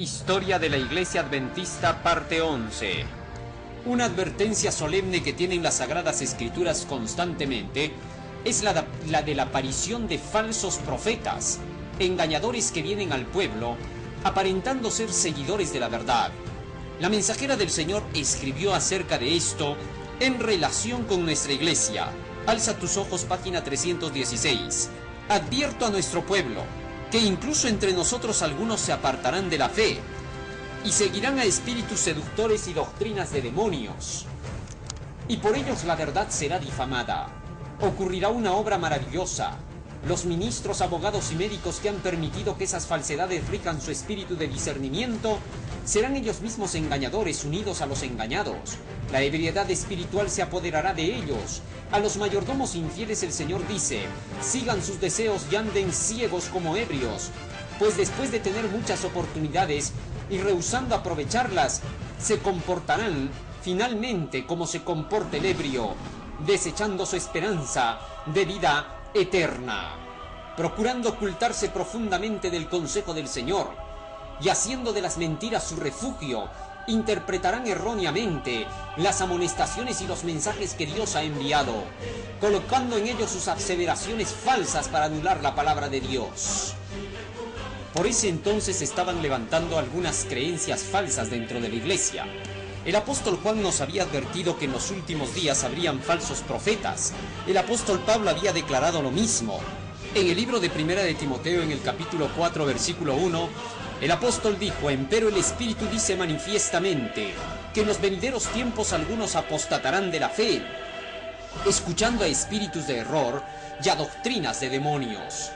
Historia de la Iglesia Adventista, parte 11. Una advertencia solemne que tienen las Sagradas Escrituras constantemente es la de la aparición de falsos profetas, engañadores que vienen al pueblo, aparentando ser seguidores de la verdad. La mensajera del Señor escribió acerca de esto en relación con nuestra Iglesia. Alza tus ojos, página 316. Advierto a nuestro pueblo que incluso entre nosotros algunos se apartarán de la fe y seguirán a espíritus seductores y doctrinas de demonios, y por ellos la verdad será difamada. Ocurrirá una obra maravillosa. Los ministros, abogados y médicos que han permitido que esas falsedades rijan su espíritu de discernimiento serán ellos mismos engañadores unidos a los engañados. La ebriedad espiritual se apoderará de ellos. A los mayordomos infieles el Señor dice: sigan sus deseos y anden ciegos como ebrios, pues después de tener muchas oportunidades y rehusando aprovecharlas, se comportarán finalmente como se comporta el ebrio, desechando su esperanza de vida eterna, procurando ocultarse profundamente del consejo del Señor y haciendo de las mentiras su refugio. Interpretarán erróneamente las amonestaciones y los mensajes que Dios ha enviado, colocando en ellos sus aseveraciones falsas para anular la palabra de Dios. Por ese entonces estaban levantando algunas creencias falsas dentro de la iglesia. El apóstol Juan nos había advertido que en los últimos días habrían falsos profetas. El apóstol Pablo había declarado lo mismo. En el libro de Primera de Timoteo, en el capítulo 4, versículo 1, el apóstol dijo: empero el Espíritu dice manifiestamente que en los venideros tiempos algunos apostatarán de la fe, escuchando a espíritus de error y a doctrinas de demonios.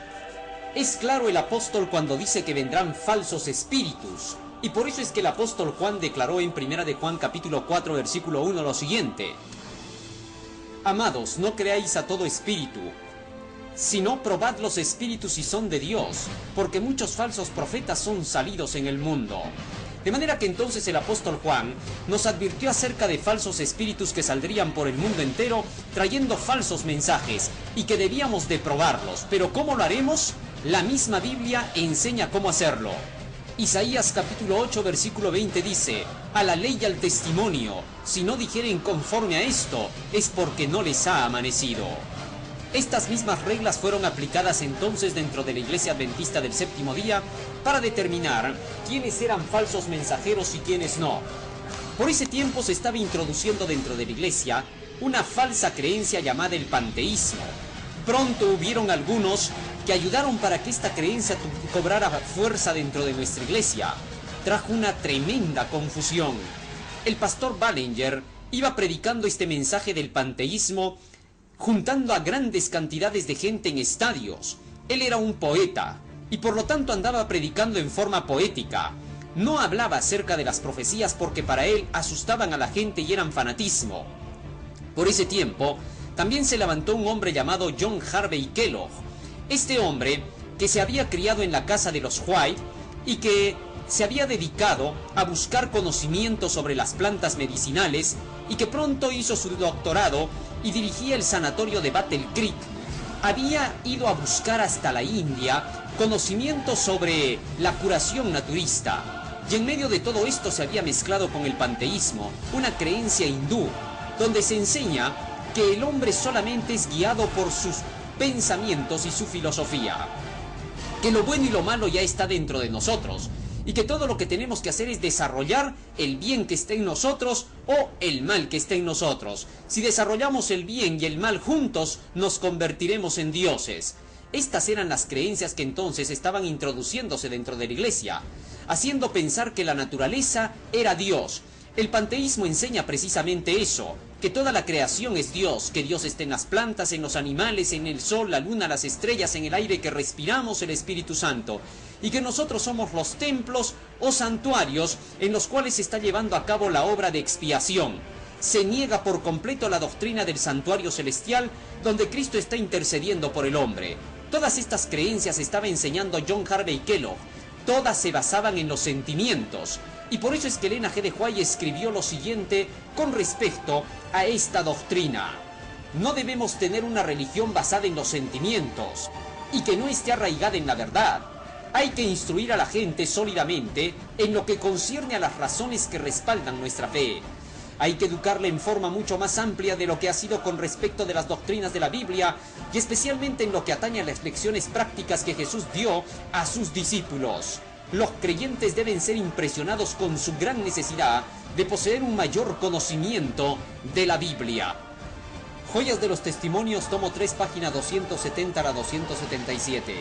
Es claro el apóstol cuando dice que vendrán falsos espíritus, y por eso es que el apóstol Juan declaró en Primera de Juan capítulo 4 versículo 1 lo siguiente: amados, no creáis a todo espíritu, sino probad los espíritus si son de Dios, porque muchos falsos profetas son salidos en el mundo. De manera que entonces el apóstol Juan nos advirtió acerca de falsos espíritus que saldrían por el mundo entero trayendo falsos mensajes y que debíamos de probarlos. ¿Pero cómo lo haremos? La misma Biblia enseña cómo hacerlo. Isaías capítulo 8 versículo 20 dice: a la ley y al testimonio, si no dijeren conforme a esto, es porque no les ha amanecido. Estas mismas reglas fueron aplicadas entonces dentro de la Iglesia Adventista del Séptimo Día para determinar quiénes eran falsos mensajeros y quiénes no. Por ese tiempo se estaba introduciendo dentro de la Iglesia una falsa creencia llamada el panteísmo. Pronto hubieron algunos que ayudaron para que esta creencia cobrara fuerza dentro de nuestra Iglesia. Trajo una tremenda confusión. El pastor Ballinger iba predicando este mensaje del panteísmo, juntando a grandes cantidades de gente en estadios. Él era un poeta y por lo tanto andaba predicando en forma poética. No hablaba acerca de las profecías porque para él asustaban a la gente y eran fanatismo. Por ese tiempo también se levantó un hombre llamado John Harvey Kellogg. Este hombre, que se había criado en la casa de los White y que se había dedicado a buscar conocimiento sobre las plantas medicinales y que pronto hizo su doctorado y dirigía el sanatorio de Battle Creek, había ido a buscar hasta la India conocimiento sobre la curación naturista. Y en medio de todo esto se había mezclado con el panteísmo, una creencia hindú, donde se enseña que el hombre solamente es guiado por sus pensamientos y su filosofía, que lo bueno y lo malo ya está dentro de nosotros, y que todo lo que tenemos que hacer es desarrollar el bien que está en nosotros o el mal que está en nosotros. Si desarrollamos el bien y el mal juntos, nos convertiremos en dioses. Estas eran las creencias que entonces estaban introduciéndose dentro de la iglesia, haciendo pensar que la naturaleza era Dios. El panteísmo enseña precisamente eso, que toda la creación es Dios, que Dios está en las plantas, en los animales, en el sol, la luna, las estrellas, en el aire que respiramos, el Espíritu Santo, y que nosotros somos los templos o santuarios en los cuales se está llevando a cabo la obra de expiación. Se niega por completo la doctrina del santuario celestial, donde Cristo está intercediendo por el hombre. Todas estas creencias estaba enseñando John Harvey Kellogg. Todas se basaban en los sentimientos. Y por eso es que Elena G. de White escribió lo siguiente con respecto a esta doctrina: no debemos tener una religión basada en los sentimientos y que no esté arraigada en la verdad. Hay que instruir a la gente sólidamente en lo que concierne a las razones que respaldan nuestra fe. Hay que educarle en forma mucho más amplia de lo que ha sido con respecto de las doctrinas de la Biblia y especialmente en lo que atañe a las lecciones prácticas que Jesús dio a sus discípulos. Los creyentes deben ser impresionados con su gran necesidad de poseer un mayor conocimiento de la Biblia. Joyas de los Testimonios, tomo 3, página 270 a la 277.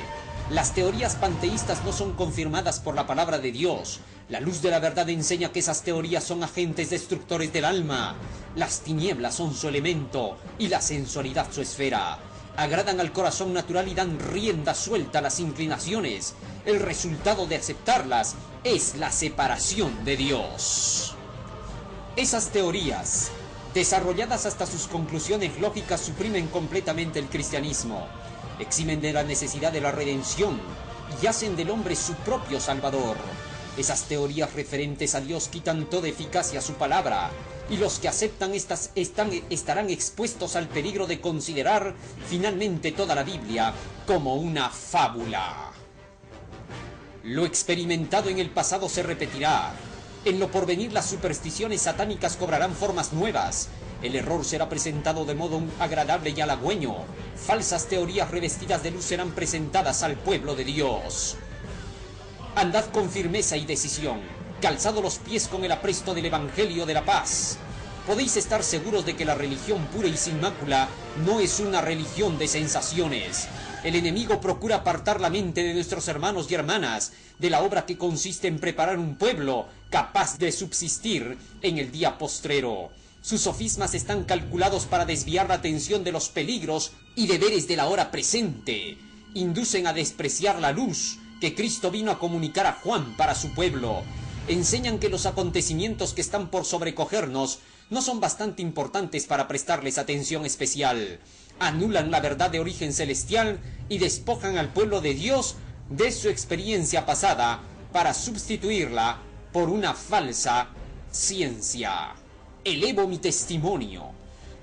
Las teorías panteístas no son confirmadas por la palabra de Dios. La luz de la verdad enseña que esas teorías son agentes destructores del alma. Las tinieblas son su elemento y la sensualidad su esfera. Agradan al corazón natural y dan rienda suelta a las inclinaciones. El resultado de aceptarlas es la separación de Dios. Esas teorías, desarrolladas hasta sus conclusiones lógicas, suprimen completamente el cristianismo. Eximen de la necesidad de la redención y hacen del hombre su propio salvador. Esas teorías referentes a Dios quitan toda eficacia a su palabra, y los que aceptan estas estarán expuestos al peligro de considerar finalmente toda la Biblia como una fábula. Lo experimentado en el pasado se repetirá. En lo porvenir las supersticiones satánicas cobrarán formas nuevas. El error será presentado de modo agradable y halagüeño. Falsas teorías revestidas de luz serán presentadas al pueblo de Dios. Andad con firmeza y decisión, calzado los pies con el apresto del Evangelio de la paz. Podéis estar seguros de que la religión pura y sin mácula no es una religión de sensaciones. El enemigo procura apartar la mente de nuestros hermanos y hermanas de la obra que consiste en preparar un pueblo capaz de subsistir en el día postrero. Sus sofismas están calculados para desviar la atención de los peligros y deberes de la hora presente. Inducen a despreciar la luz que Cristo vino a comunicar a Juan para su pueblo. Enseñan que los acontecimientos que están por sobrecogernos no son bastante importantes para prestarles atención especial. Anulan la verdad de origen celestial y despojan al pueblo de Dios de su experiencia pasada para sustituirla por una falsa ciencia. Elevo mi testimonio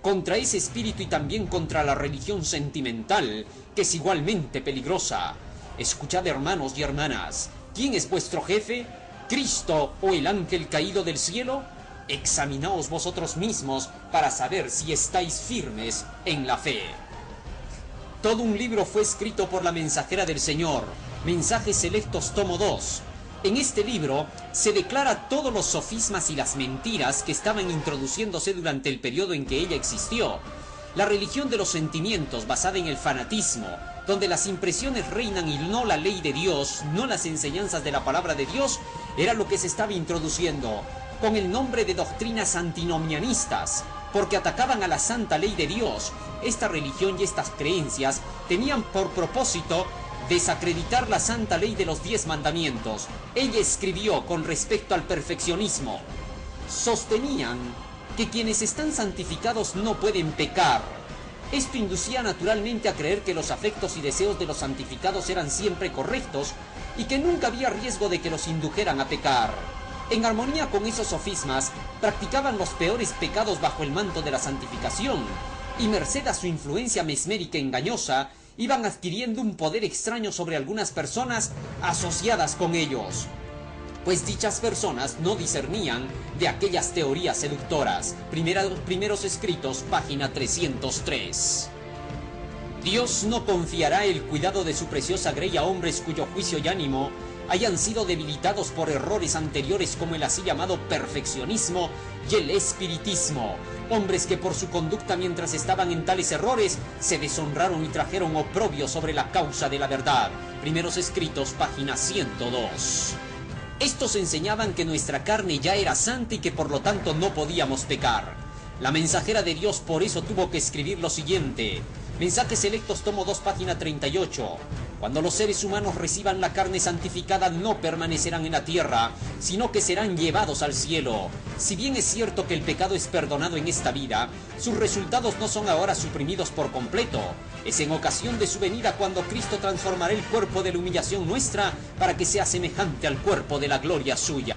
contra ese espíritu y también contra la religión sentimental, que es igualmente peligrosa. Escuchad, hermanos y hermanas, ¿quién es vuestro jefe? ¿Cristo o el ángel caído del cielo? Examinaos vosotros mismos para saber si estáis firmes en la fe. Todo un libro fue escrito por la mensajera del Señor, Mensajes Selectos, tomo 2. En este libro se declara todos los sofismas y las mentiras que estaban introduciéndose durante el periodo en que ella existió. La religión de los sentimientos basada en el fanatismo, donde las impresiones reinan y no la ley de Dios, no las enseñanzas de la palabra de Dios, era lo que se estaba introduciendo, con el nombre de doctrinas antinomianistas, porque atacaban a la santa ley de Dios. Esta religión y estas creencias tenían por propósito desacreditar la santa ley de los 10 mandamientos. Ella escribió con respecto al perfeccionismo. Sostenían que quienes están santificados no pueden pecar. Esto inducía naturalmente a creer que los afectos y deseos de los santificados eran siempre correctos y que nunca había riesgo de que los indujeran a pecar. En armonía con esos sofismas, practicaban los peores pecados bajo el manto de la santificación, y merced a su influencia mesmérica engañosa, iban adquiriendo un poder extraño sobre algunas personas asociadas con ellos, pues dichas personas no discernían de aquellas teorías seductoras. Primeros Escritos, página 303. Dios no confiará el cuidado de su preciosa grey a hombres cuyo juicio y ánimo hayan sido debilitados por errores anteriores como el así llamado perfeccionismo y el espiritismo. Hombres que por su conducta mientras estaban en tales errores se deshonraron y trajeron oprobio sobre la causa de la verdad. Primeros Escritos, página 102. Estos enseñaban que nuestra carne ya era santa y que por lo tanto no podíamos pecar. La mensajera de Dios por eso tuvo que escribir lo siguiente. Mensajes Selectos, tomo 2, página 38. Cuando los seres humanos reciban la carne santificada no permanecerán en la tierra, sino que serán llevados al cielo. Si bien es cierto que el pecado es perdonado en esta vida, sus resultados no son ahora suprimidos por completo. Es en ocasión de su venida cuando Cristo transformará el cuerpo de la humillación nuestra para que sea semejante al cuerpo de la gloria suya.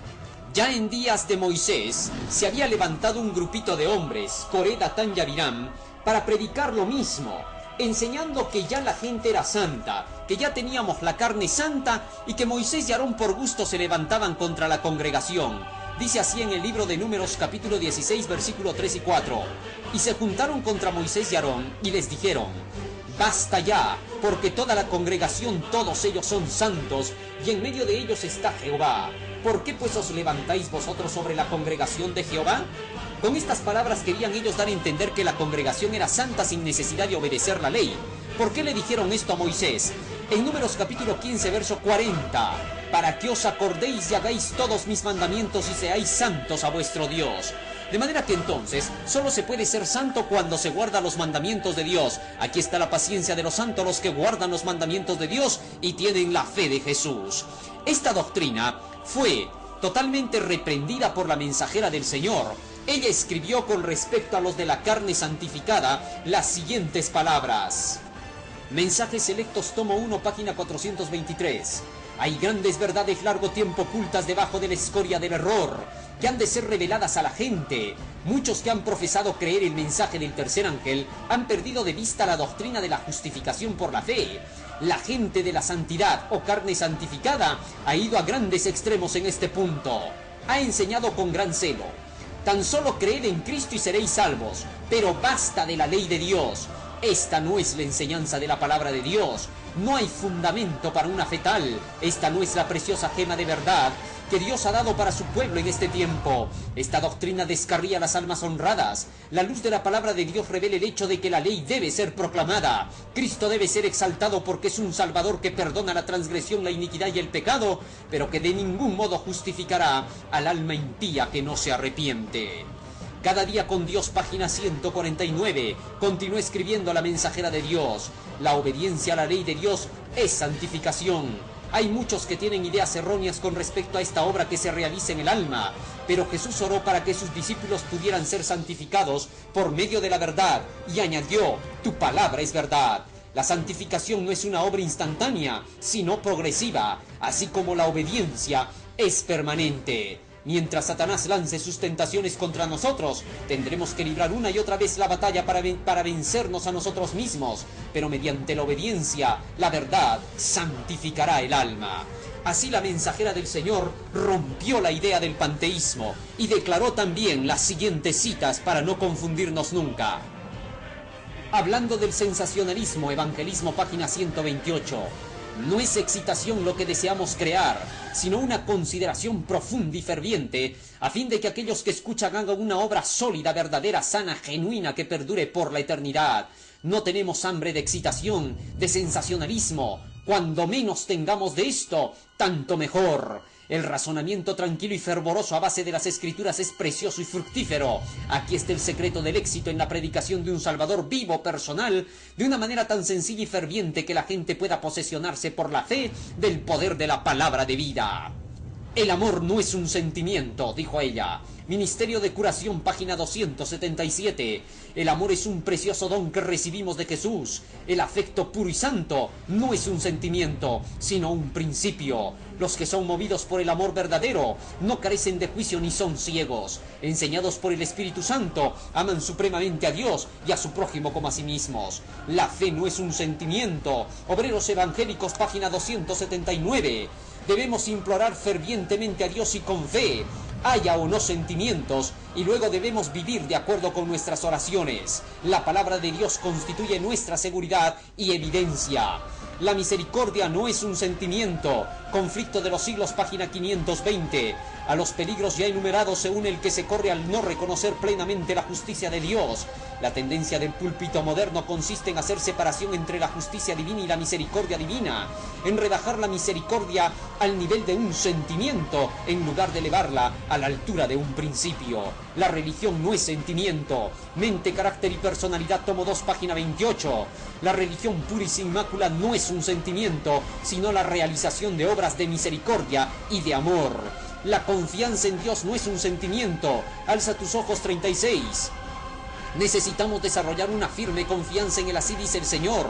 Ya en días de Moisés se había levantado un grupito de hombres, Coré, Datán y Abiram, para predicar lo mismo. enseñando que ya la gente era santa, que ya teníamos la carne santa y que Moisés y Aarón por gusto se levantaban contra la congregación. Dice así en el libro de Números capítulo 16 versículo 3 y 4. Y se juntaron contra Moisés y Aarón y les dijeron: basta ya, porque toda la congregación, todos ellos son santos, y en medio de ellos está Jehová. ¿Por qué pues os levantáis vosotros sobre la congregación de Jehová? Con estas palabras querían ellos dar a entender que la congregación era santa sin necesidad de obedecer la ley. ¿Por qué le dijeron esto a Moisés? En Números capítulo 15 verso 40, para que os acordéis y hagáis todos mis mandamientos y seáis santos a vuestro Dios. De manera que entonces, solo se puede ser santo cuando se guarda los mandamientos de Dios. Aquí está la paciencia de los santos, los que guardan los mandamientos de Dios y tienen la fe de Jesús. Esta doctrina fue totalmente reprendida por la mensajera del Señor. Ella escribió con respecto a los de la carne santificada las siguientes palabras. Mensajes Selectos, tomo 1, página 423. Hay grandes verdades largo tiempo ocultas debajo de la escoria del error, que han de ser reveladas a la gente. Muchos que han profesado creer el mensaje del tercer ángel han perdido de vista la doctrina de la justificación por la fe. La gente de la santidad o carne santificada ha ido a grandes extremos en este punto. Ha enseñado con gran celo: tan solo creed en Cristo y seréis salvos, pero basta de la ley de Dios. Esta no es la enseñanza de la palabra de Dios. No hay fundamento para una fe tal. Esta no es la preciosa gema de verdad que Dios ha dado para su pueblo en este tiempo. Esta doctrina descarría las almas honradas. La luz de la palabra de Dios revela el hecho de que la ley debe ser proclamada. Cristo debe ser exaltado porque es un Salvador que perdona la transgresión, la iniquidad y el pecado, pero que de ningún modo justificará al alma impía que no se arrepiente. Cada día con Dios, página 149, continúa escribiendo la mensajera de Dios. La obediencia a la ley de Dios es santificación. Hay muchos que tienen ideas erróneas con respecto a esta obra que se realiza en el alma, pero Jesús oró para que sus discípulos pudieran ser santificados por medio de la verdad, y añadió: tu palabra es verdad. La santificación no es una obra instantánea, sino progresiva, así como la obediencia es permanente. Mientras Satanás lance sus tentaciones contra nosotros, tendremos que librar una y otra vez la batalla para vencernos a nosotros mismos, pero mediante la obediencia, la verdad santificará el alma. Así la mensajera del Señor rompió la idea del panteísmo y declaró también las siguientes citas para no confundirnos nunca. Hablando del sensacionalismo, Evangelismo, página 128. No es excitación lo que deseamos crear, sino una consideración profunda y ferviente, a fin de que aquellos que escuchan hagan una obra sólida, verdadera, sana, genuina, que perdure por la eternidad. No tenemos hambre de excitación, de sensacionalismo. Cuando menos tengamos de esto, tanto mejor. El razonamiento tranquilo y fervoroso a base de las Escrituras es precioso y fructífero. Aquí está el secreto del éxito en la predicación de un Salvador vivo, personal, de una manera tan sencilla y ferviente que la gente pueda posesionarse por la fe del poder de la palabra de vida. El amor no es un sentimiento, dijo ella. Ministerio de Curación, página 277. El amor es un precioso don que recibimos de Jesús. El afecto puro y santo no es un sentimiento, sino un principio. Los que son movidos por el amor verdadero no carecen de juicio ni son ciegos. Enseñados por el Espíritu Santo, aman supremamente a Dios y a su prójimo como a sí mismos. La fe no es un sentimiento. Obreros Evangélicos, página 279. Debemos implorar fervientemente a Dios y con fe, haya o no sentimientos, y luego debemos vivir de acuerdo con nuestras oraciones. La palabra de Dios constituye nuestra seguridad y evidencia. La misericordia no es un sentimiento. Conflicto de los siglos, página 520. A los peligros ya enumerados se une el que se corre al no reconocer plenamente la justicia de Dios. La tendencia del púlpito moderno consiste en hacer separación entre la justicia divina y la misericordia divina, en rebajar la misericordia al nivel de un sentimiento en lugar de elevarla a la altura de un principio. La religión no es sentimiento. Mente, carácter y personalidad, tomo 2, página 28. La religión pura y sin mácula no es un sentimiento, sino la realización de obras de misericordia y de amor. La confianza en Dios no es un sentimiento. Alza tus ojos, 36. Necesitamos desarrollar una firme confianza en él, así dice el Señor.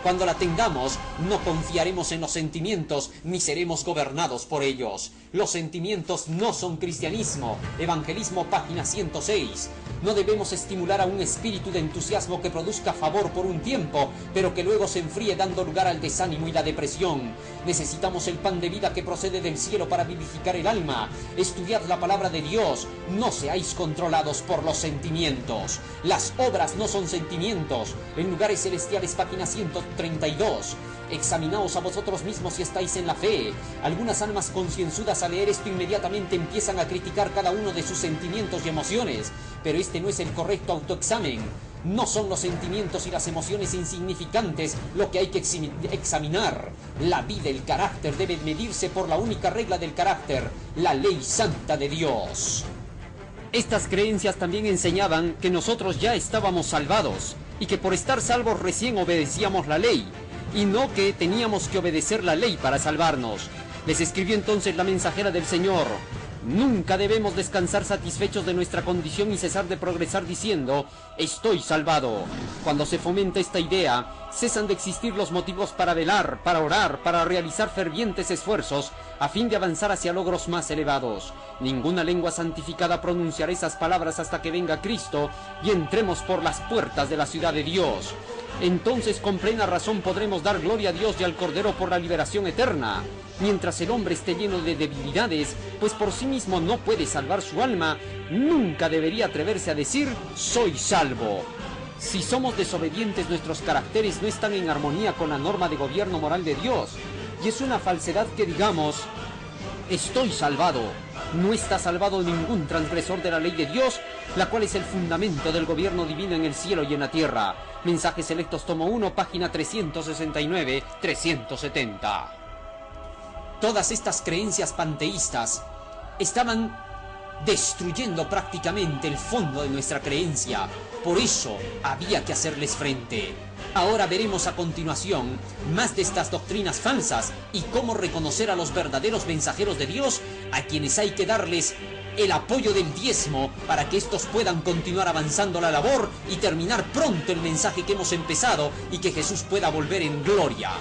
Cuando la tengamos, no confiaremos en los sentimientos ni seremos gobernados por ellos. Los sentimientos no son cristianismo. Evangelismo, página 106. No debemos estimular a un espíritu de entusiasmo que produzca favor por un tiempo, pero que luego se enfríe dando lugar al desánimo y la depresión. Necesitamos el pan de vida que procede del cielo para vivificar el alma. Estudiad la palabra de Dios. No seáis controlados por los sentimientos. Las obras no son sentimientos. En lugares celestiales, página 132. Examinaos a vosotros mismos si estáis en la fe. Algunas almas concienzudas al leer esto inmediatamente empiezan a criticar cada uno de sus sentimientos y emociones, pero este no es el correcto autoexamen. No son los sentimientos y las emociones insignificantes lo que hay que examinar. La vida, el carácter debe medirse por la única regla del carácter, la ley santa de Dios. Estas creencias también enseñaban que nosotros ya estábamos salvados y que por estar salvos recién obedecíamos la ley, y no que teníamos que obedecer la ley para salvarnos. Les escribió entonces la mensajera del Señor: nunca debemos descansar satisfechos de nuestra condición y cesar de progresar diciendo, estoy salvado. Cuando se fomenta esta idea, cesan de existir los motivos para velar, para orar, para realizar fervientes esfuerzos a fin de avanzar hacia logros más elevados. Ninguna lengua santificada pronunciará esas palabras hasta que venga Cristo y entremos por las puertas de la ciudad de Dios. Entonces con plena razón podremos dar gloria a Dios y al Cordero por la liberación eterna. Mientras el hombre esté lleno de debilidades, pues por sí mismo no puede salvar su alma, nunca debería atreverse a decir, soy salvo. Si somos desobedientes, nuestros caracteres no están en armonía con la norma de gobierno moral de Dios. Y es una falsedad que digamos, estoy salvado. No está salvado ningún transgresor de la ley de Dios, la cual es el fundamento del gobierno divino en el cielo y en la tierra. Mensajes Selectos, tomo 1, página 369-370. Todas estas creencias panteístas estaban destruyendo prácticamente el fondo de nuestra creencia. Por eso había que hacerles frente. Ahora veremos a continuación más de estas doctrinas falsas y cómo reconocer a los verdaderos mensajeros de Dios, a quienes hay que darles el apoyo del diezmo para que estos puedan continuar avanzando la labor y terminar pronto el mensaje que hemos empezado y que Jesús pueda volver en gloria.